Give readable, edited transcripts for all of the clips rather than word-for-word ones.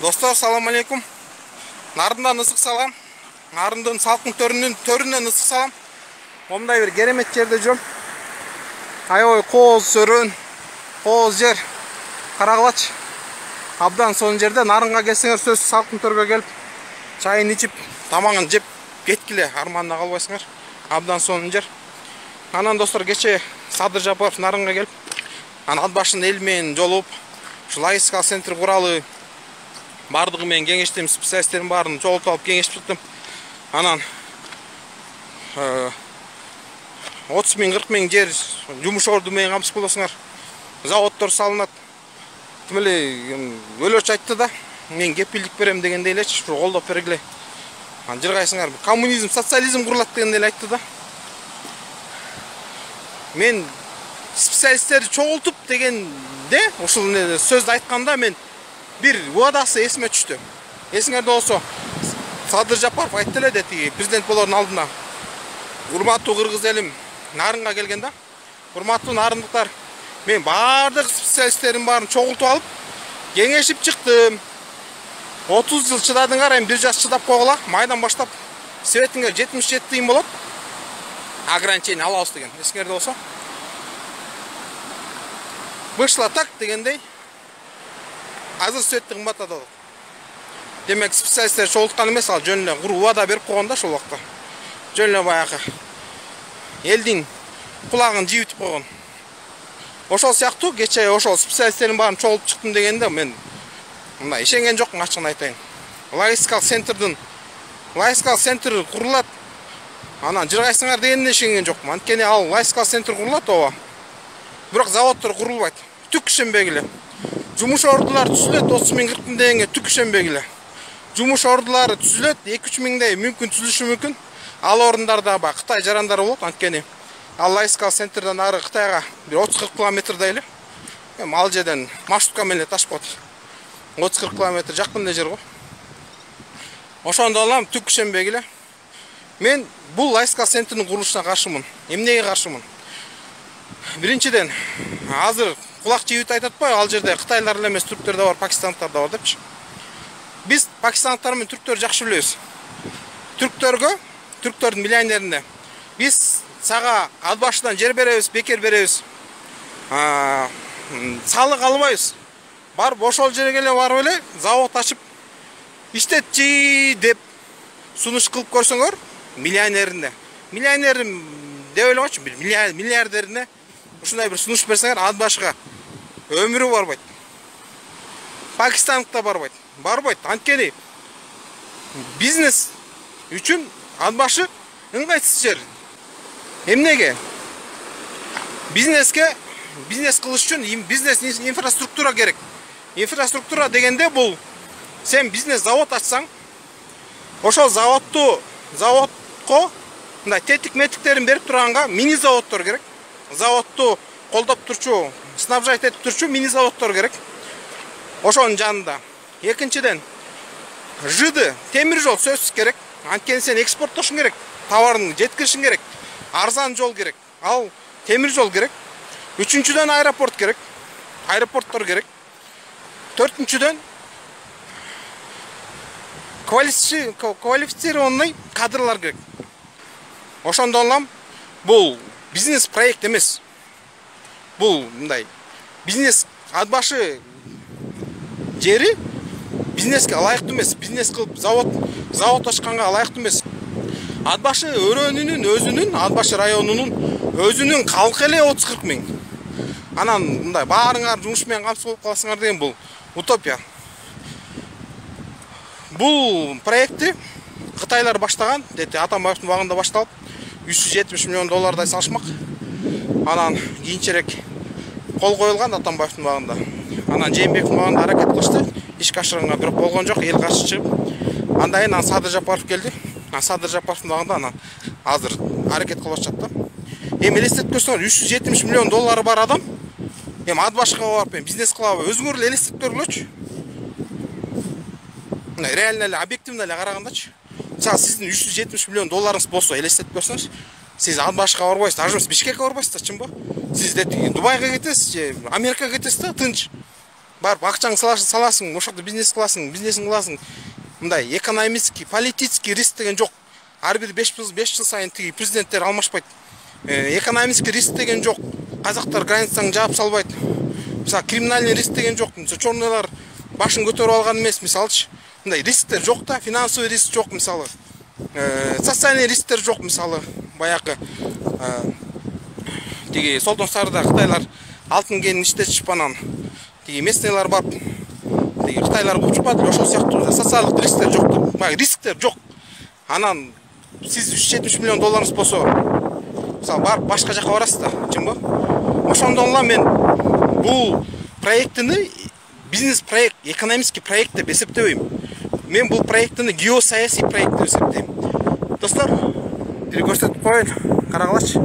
Dostlar, salam алейкум. Нарындан ысык салам. Нарындын салкын төрүнөн ысык салам. Момдай бир керемет жерде жүрөм. Аябай кооз сөрөн, кооз жер, карагылач. Абдан сонун жерде нарынга келсеңер сөз салкын төргө келип, чайын ичип, тамагын жеп кеткиле, арманда калбайсыңар. Абдан сонун жер. Анан достор, кече Садыр Жапаров нарынга келип, ат башын эл менен жолуп, логистикалык центр куралы бардыгы менен кеңештим, специалисттердин баарын чогултуп алып кеңешип чыктым. Анан 30 миң 40 миң жер жумуш орду менен камсыз болосуңар. Заводдор салынат. Тим эле өлөч айтты да, мен кепилдик берем дегенде элечи, ушу колдоп бергиле. Жыргайсыңар, коммунизм, социализм курулат дегенде эле айтты да. Мен специалисттерди чогултуп дегенде, ушул сөздү айтканда мен bir уадасы эсиме түштү. Эсиңерде болсо, Садыр Жапаров айтты эле дети президент болордун алдына. Урматтуу кыргыз элим, нарынга келгенде, урматтуу нарындыктар, мен бардык специалисттердин баарын чогултуп алып, кеңешип чыктым. 30 жыл чыдадыңар, эми 1 жаш чыдап койгула. Майдан баштап светиңер 77 тыйын болот. Ограничение алабыз деген. Эсиңерде болсо. Вышло так дегендей. Азыр светти кымбаттады. Демек специалисттер чогулткан эмес, ал жөн эле куру убада берип койгон да ошол убакта. Жөн эле баягы элдин кулагын жибитип койгон. Ошол сыяктуу кече ошол специалисттердин баарын чогултуп чыктым дегенде мен мындай ишенген жокмун, ачыгын айтайын. Логистикалык центр курулат. Анан жыргайсыңар дегенине ишенген жокмун. Анткени ал логистикалык центр курулат ооба. Бирок заводдор курулбайт. Түк ишенбегиле. Жумуш ордулар түзүлөт, 30 миң 40 миң дегенге түк ишенбегиле. Жумуш ордулары түзүлөт, 2-3 миңдей мүмкүн түзүлүшү мүмкүн. Ал орундарда ба Кытай жарандары болот, анткени ал логистикалык центрден ары Кытайга бир 30-40 километрдей эле. Ал жерден маршрутка менен ташып коет. 30-40 километр жакын эле жер го. Ошондо алам түк ишенбегиле. Мен бул логистикалык центрдин курулушуна каршымын. Эмнеге каршымын? Биринчиден, азыр кулак жибит айтат атпайбы, ал жерде кытайлар эле эмес, түрктөр да бар, пакистандыктар да бар депчи. Биз пакистандыктар менен түрктөр жакшы билебиз. Түрктөрдүн миллионерине биз сага ат башынан жер беребиз, бекер беребиз. Салык албайбыз. Барып ошол жерге эле барып эле завод ачып иштетчи деп сунуш кылып көрсөңөр, миллионерине. Миллионерим деп ойлогочу, бир миллиардерине ушундай бир сунуш берсеңер, ат башыга өмүрү барбайт. Пакистандыкта барбайт. Анткени бизнес үчүн ат башы ыңгайсыз жер. Эмнеге? Бизнес кылыш үчүн бизнес инфраструктура керек. Инфраструктура дегенде бул сен бизнес завод ачсаң, ошол заводко мындай тетик-метиктерин берип турганга мини заводдор керек. Заводду колдоп турчу, снабжать этип турчу мини заводдор керек. Ошонун жанында. Экинчиден, жыды, темир жол сөзсүз керек. Анткени сен экспорттошуң керек, товарын жеткиришиң керек. Арзан жол керек. Ал темир жол керек. Үчүнчүдөн аэропорт керек. Аэропорттор керек. Төртүнчүдөн квалифицированный кадрлар керек. Ошондо алам, бул бизнес проект эмес. Бул мындай бизнес ат башы жери бизнеске ылайыктуу эмес. Бизнес кылып завод ачканга ылайыктуу эмес. Ат башы өрөөнүнүн ат башы районунун өзүнүн калкы эле 30-40 миң. Анан мындай баарыңар жумуш менен камсыз болуп каласыңар деген бул утопия. Бул проектти Кытайлар баштаган, дети Атамбаевдин убагында башталып, $170 миллион салышмак. Анан кийинчерээк кол коюлган Атамбаевдин убагында. Анан Жээнбековдун убагында аракет кылышты, ишке ашырганга бирок болгон жок, эл каршы чыгып. Андан кийин Садыр Жапаров келди. Садыр Жапаровдун убагында анан азыр аракет кылып атышат да. Эми элестетип көрсөңөр, $170 миллион бар адам. Эми ат башка барып бизнес кылабы, өзүңөр эле элестетип көргүлөчү. Реально эле, объективно эле карагандачы. Мисалы, сиздин $170 миллион болсо элестетип көрсөңүз, сиз ат башка барбайсыз, даже Бишкекке барбайсыз да, чынбы? Сиз Дубайга кетесиз же Америкага кетесиз да, тынч. барып акчаңды саласың, ошол жерде бизнес кыласың. Мындай экономический, политический риск деген жок. Ар бир 5 жыл сайын тиги президенттер алмашпайт. Экономический риск деген жок. Казактар границаны жаап салбайт. Мисалы криминальный риск деген жок. Мисалы чорнойлар башын көтөрүп алган эмес, мисалычы. Мындай рисктер жок да, финансовый риск жок, мисалы. Социальный рисктер жок, мисалы. Баягы тиги Солтон Сарда Кытайлар алтын кенин иштетишип анан тиги местныйлар барып тиги Кытайлар кучпады, ошол сыяктуу социалдык рисктер жок. Баягы рисктер жок. Анан сиз 370 миллион долларыңыз болсо, мисалы барып башка жака барасыз да, чынбы? Ошондон эле мен бул проекттини бизнес проект, экономический проект деп эсептебейм. Мен бул проекттини геосаясий проект деп эсептейм. Достор, бир көрсөтүп коеюн, карагылачы.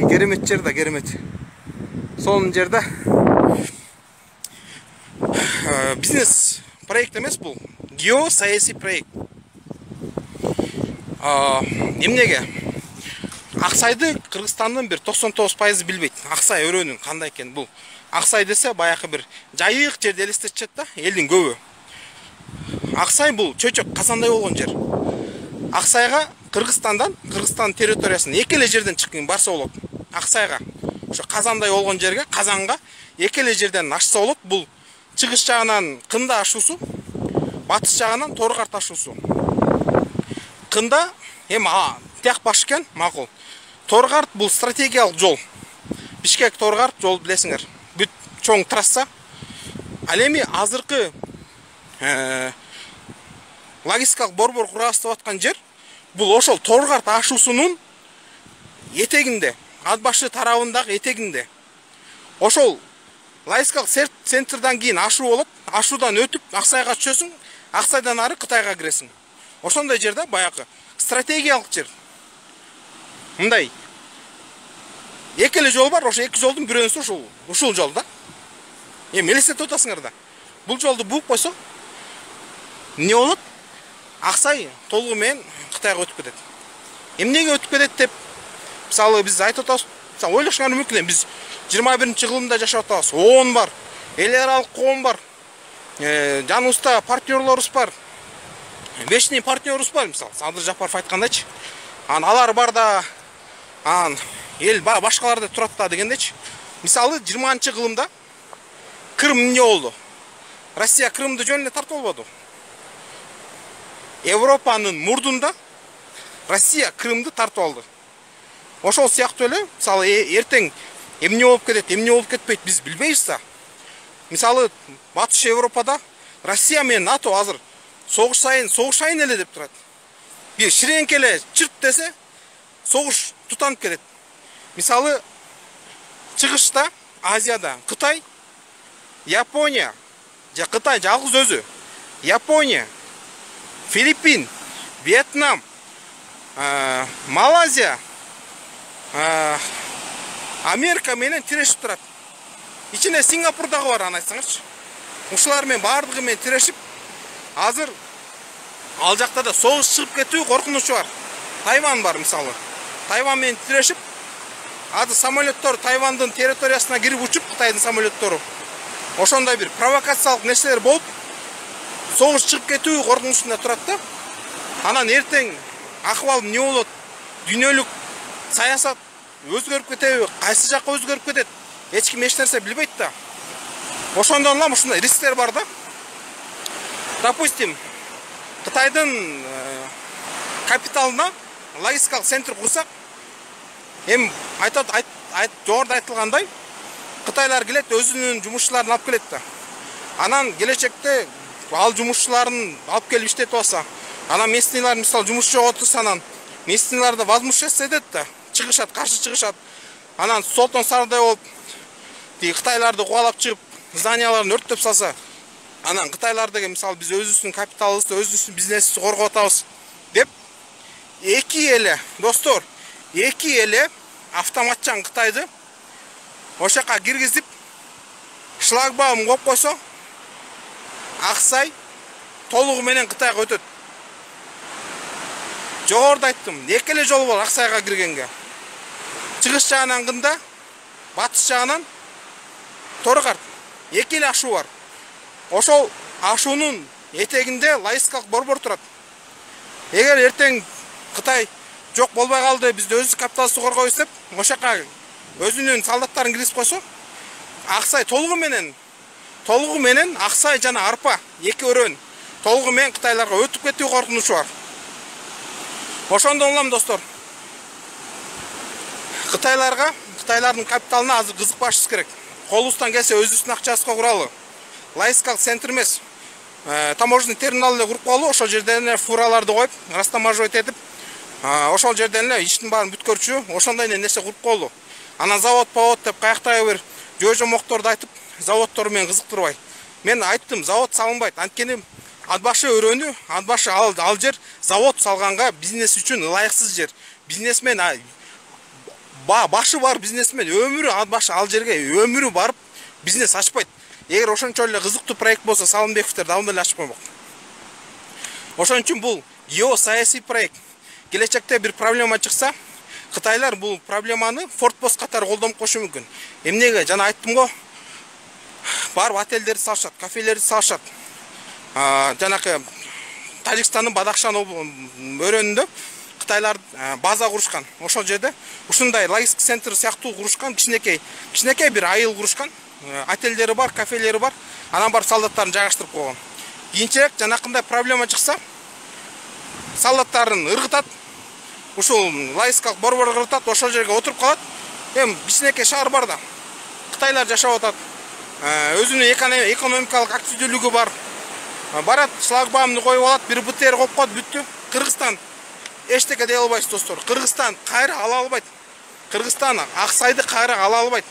Керемет жер да, керемет. Сонун жерде бизнес проект эмес бул, геосаясий проект. Эмнеге? Аксайды Кыргызстандын бир 99% билбейт. Аксай өрөөнүн кандай экенин. Бул Аксай десе баягы бир жайык жерди элестетишет да, элдин көбү. Аксай бул чөчөк казандай болгон жер. Аксайга Кыргызстан территориясынан эки эле жерден чыккан барса болот. Аксайга ошо казандай болгон жерге, Казанга эки эле жерден ашса болот. Бул чыгыш жагынан Кында ашуусу, батыш жагынан Торгарт ашуусу. Кында эми тияк баш экен, макул. Торгарт бул стратегиялык жол. Бишкек Торгарт жол билесиңер. Бүт чоң трасса. Ал эми азыркы логистикалык борбор курабыз деп аткан жер бул ошол Торгарт ашуусунун этегинде, ат башы тарабындагы этегинде. Ошол логистикалык центрдан кийин ашуу болот. Ашуудан өтүп Аксайга түшөсүң, Аксайдан ары Кытайга киресиң. Ошондой жерде баягы стратегиялык жер. Мындай эки эле жол бар, ошо эки жолдун бирөөсү ушул жол да. Эми элестетип атасыңар да. Бул жолду буuп койсо эмне болот? Аксай толугу менен Кытайга өтүп кетет. Эмнеге өтүп кетет деп мисалы биз айтып атабыз. Мисалы ойлошуңар мүмкүн, биз 21-кылымда жашап атабыз. ООН бар, эл аралык коом бар. Жаныбызда партнерлорубуз бар. Вечный партнерубуз бар, мисалы Садыр Жапаров айткандайчы. Алар бар да, эл башкалар да турат да дегендечи. Мисалы 20-кылымда Крым эмне болду? Россия Крымды жөн эле тартып албады. Европанын мурдунда Россия Крымды тартып алды. Ошол сыяктуу эле, мисалы эртең эмне болуп кетет, эмне болуп кетпейт биз билбейбиз да. Мисалы Батыш Европада Россия менен НАТО азыр согушайын эле деп турат. Бир ширеңке эле чырт десе согуш тутанып кетет. Мисалы чыгышта Азияда Кытай, Япония, Кытай жалгыз өзү, Япония, Филиппин, Вьетнам, Малайзия, Америка менен тирешип турат. Ичинде Сингапур дагы бар, аны айтсаңарчы. Ушулар менен бардыгы менен тирешип, азыр ал жакта да согуш чыгып кетүү коркунучу бар. Тайвань бар мисалы. Тайвань менен тирешип, азыр самолеттор Тайвандын территориясына кирип учуп, Кытайдын самолеттору. Ошондой бир провокациялык нерселер болуп, согуш чыгып кетүү коркунучунда турат да. Анан эртең акыбал эмне болот? Дүйнөлүк саясат өзгөрүп кетеби? Кайсы жакка өзгөрүп кетет? Эч ким эч нерсе билбейт да. Ошондон эле ушундай рисктер бар да. Допустим, Кытайдын капиталына логистикалык центр курсак, эми жогоруда айтылгандай, Кытайлар келет, өзүнүн жумушчуларын алып келет да. Анан келечекте ал жумушчуларын алып келип иштетип алса, анан местныйлар мисалы жумуш жок отурса, анан местныйларды возмущаться этет да, чыгышат, каршы чыгышат. Анан Солтон Сардай болуп, тиги Кытайларды кубалап чыгып, зданияларын өрттөп салса, анан Кытайлар деген мисалы биз өзүбүздүн капиталыбызды, өзүбүздүн бизнесибизди коргоп атабыз деп эки эле достор, эки эле автоматчан Кытайды ошол жака киргизип шлагбаум коюп койсо, Аксай толугу менен Кытайга өтөт. Жогоруда айттым, эки эле жол бар Аксайга киргенге. Чыгыш жагынан Кында, батыш жагынан Торгарт. 2 эле ашуу бар. Ошол ашуунун этегинде логистикалык борбор турат. Эгер эртең Кытай жок болбой калды, бизде өз капитал сугаргойбуз деп, ошака өзүнүн солдаттарын киргизип койсо, Аксай толугу менен Аксай жана арпа эки өрөөн толугу менен Кытайларга өтүп кетүү коркунучу бар. Ошондон улам достор, Кытайлардын капиталына азыр кызыкпашыбыз керек. Колубуздан келсе өзүбүздүн акчабызга куралы. Логистикалык центр эмес, таможенный терминал эле куруп коелу, ошол жерден эле фураларды коюп, растаможивать этип, ошол жерден эле иштин баарын бүткөрчү, ошондой нерсе куруп коелу. Анан завод деп каяктагы бир жөө-жомокторду айтып, заводдор менен кызыктырбай. Мен айттым, завод салынбайт. Анткени ат башы өрөөнү, ат башы ал жер завод салганга бизнес үчүн ылайыксыз жер. Бизнесмен башы бар бизнесмен өмүрү ат башы ал жерге өмүрү барып бизнес ачпайт. Эгер ошончо эле кызыктуу проект болсо, Салымбековдер дагы эле ачып коймок. Ошон үчүн бул геосаясий проект. Келечекте бир проблема чыкса, Кытайлар бул проблеманы фортпост катары колдонуп коюшу мүмкүн. Эмнеге? Жана айттым го, барып отелдерди салышат, кафелерди салышат. Жанакы Тажикстандын Бадахшан өрөөнүндө Кытайлар база курушкан. Ошол жерде ушундай логистик центр сыяктуу курушкан, кичинекей бир айыл курушкан. Отелдери бар, кафелери бар. Анан бар солдаттарын жайгаштырып койгон. Кийинчерээк жанакындай проблема чыкса, солдаттарын ыргытат. Ушул логистикалык борбор ыргытат, ошол жерге отуруп калат. Кичинекей шаар бар да. Кытайлар жашап атат. Өзүнүн экономикалык активдүүлүгү бар. Барат, шлагбаумду коюп алат, бир БТР коюп коет, бүттү. Кыргызстан эчтеке дей албайсыз достор. Кыргызстан кайра ала албайт. Кыргызстан Аксайды кайра ала албайт.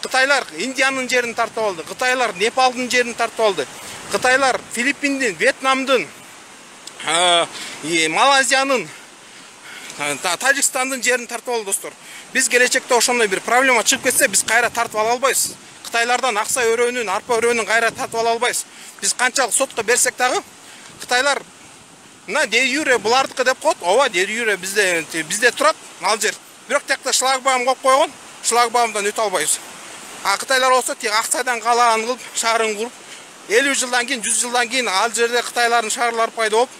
Кытайлар Индиянын жерин тартып алды. Кытайлар Непалдын жерин тартып алды. Кытайлар Филиппиндин, Вьетнамдын, Малайзиянын, Тажикстандын жерин тартып алды достор. Биз келечекте ошондой бир проблема чыгып кетсе, биз кайра тартып ала албайбыз. Кытайлардан Аксай өрөөнүн, арпа өрөөнүн кайра тартып ала албайбыз. Биз канчалык сотко берсек дагы, Кытайлар мына де юре булардыкы деп коет. Ооба, де юре бизде турат ал жер. Бирок тиякта шлагбаум коюп койгон, шлагбаумдан өтө албайбыз. Кытайлар болсо тек Аксайдан калаан кылып, шаарын куруп, 50 жылдан кийин, 100 жылдан кийин ал жерде Кытайлардын шаарлары пайда болуп,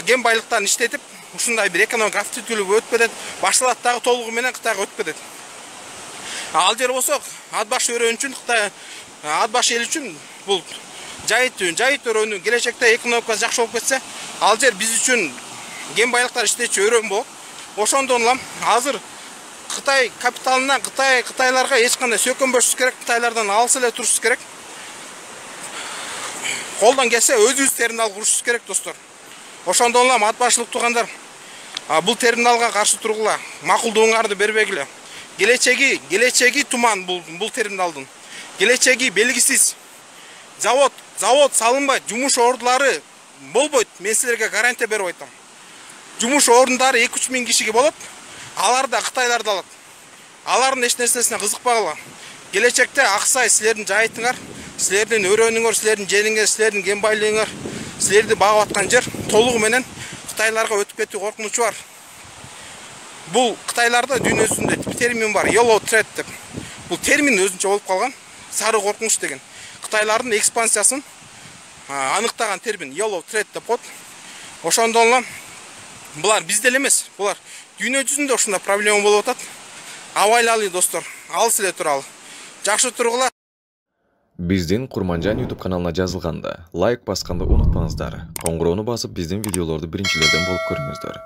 кен байлыктарын иштетип, ушундай бир экономик активдүүлүгү өтүп кетет. Башталат дагы толугу менен Кытайга өтүп кетет. Ал жер болсо ат баш өрөөн үчүн, Кытай ат баш эл үчүн бул жайыт өрөөнү келечекте экономикасы жакшы болуп кетсе, ал жер биз үчүн кен байлыктар иштечү өрөөн болот. Ошондон улам азыр Кытай капиталына, Кытайларга эч кандай сөкөнбөшүбүз керек, Кытайлардан алыс эле турушубуз керек. Колдон келсе өзүбүз терминал курушубуз керек достор. Ошондон улам ат башылык туугандар, бул терминалга каршы тургула, макулдугуңарды бербегиле. Келечеги туман бул терминалдын. Келечеги белгисиз. Завод салынбайт, жумуш ордулары болбойт. Мен силерге гарантия берип айтам. Жумуш ордундары 2-3 миң кишиге болот. Алар да Кытайларды алат. Алардын эч нерсесине кызыкпагыла. Келечекте Аксай силердин жайытыңар, силердин өрөөнүңөр, силердин жериңер, силердин кен байлыгыңар, силерди багып аткан жер толугу менен Кытайларга өтүп кетүү коркунучу бар. Бул Кытайларда дүйнөсүндө термин бар, yellow threat деп. Бул термин өзүнчө болуп калган, сары коркунуч деген. Кытайлардын экспансиясын аныктаган термин yellow threat деп коет. Ошондон улам булар бизде эле эмес, булар дүйнө жүзүндө ушундай проблема болуп атат. Абайлалы достор, алыс эле туралы. Жакшы тургула. Биздин Курманжан YouTube каналына жазылганда лайк басканды унутпаңыздар. Коңгуроону басып биздин видеолорду биринчилерден болуп көрүңүздөр.